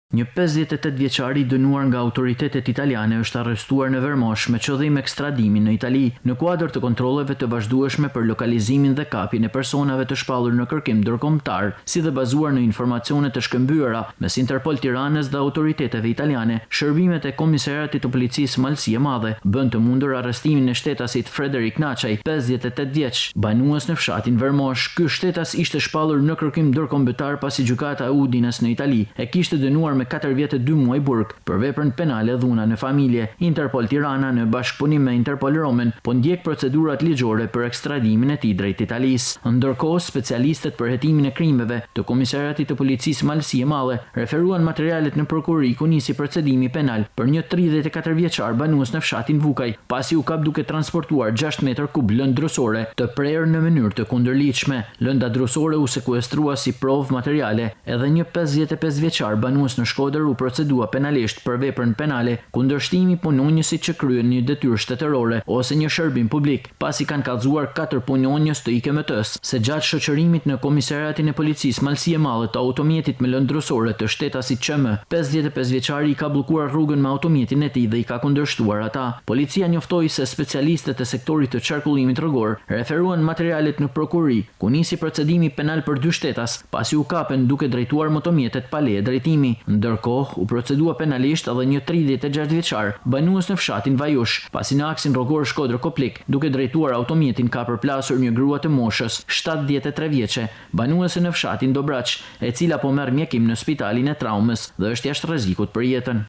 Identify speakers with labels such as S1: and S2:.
S1: Një 58 vjeçari dënuar nga autoritetet italiane është arrestuar në Vermosh me qëllim ekstradimin në Itali në kuadër të kontrolleve të vazhdueshme për lokalizimin dhe kapjen e personave të shpallur në kërkim ndërkombëtar, si dhe bazuar në informacione të shkëmbyera mes Interpol Tiranës dhe autoriteteve italiane. Shërbimet e Komisariatit të Policisë Malësie Madhe bën të mundur arrestimin e shtetasit Frederik Naçaj, 58 vjeç, banues në fshatin Vermosh. Ky shtetas ishte shpallur në kërkim ndërkombëtar pasi gjykata e Udinës në Itali e kishte dënuar me 4 vjet e 2 muaj burg për veprën penale dhuna në familje. Interpol Tirana në bashkëpunim me Interpol Romen po ndjek procedurat ligjore për ekstradimin e tij drejt Italisë. Ndërkohë, specialistët për hetimin e krimeve të Komisariatit të Policisë Malësie Madhe referuan materialet në prokurori ku nisi procedimi penal për një 34 vjeçar banues në fshatin Vukaj, pasi u kap duke transportuar 6 metër kub lëndë drosore të prerë në mënyrë të kundërligjshme. Lënda drosore u sekuestrua si provë materiale, edhe një 55 vjeçar banues në Shkodër u procedua penalisht për veprën penale kundërshtimi punonjësit që kryen një detyrë shtetërore ose një shërbim publik, pasi kanë kallëzuar 4 punonjës të IKMT-s, se gjatë shoqërimit në Komisariatin e Policisë Malësie Madhe të automjetit me lëndë drosore të shtetasit QM, 55 vjeçari i ka bllokuar rrugën me automjetin e tij dhe i ka kundërshtuar ata. Policia njoftoi se specialistët e sektorit të qarkullimit rrugor referuan materialet në prokurori, ku nisi procedimi penal për 2 shtetas, pasi u kapen duke drejtuar motomjetet pa leje drejtimi. Ndërkohë, u procedua penalisht edhe një 36 vjeçar banues në fshatin Vajush, pasi në aksin rrugor Shkodër-Koplik, duke drejtuar automjetin ka përplasur një grua të moshës 73 vjeçe, banuese në fshatin Dobraç, e cila po merr mjekim në spitalin e traumës dhe është jashtë rrezikut për jetën.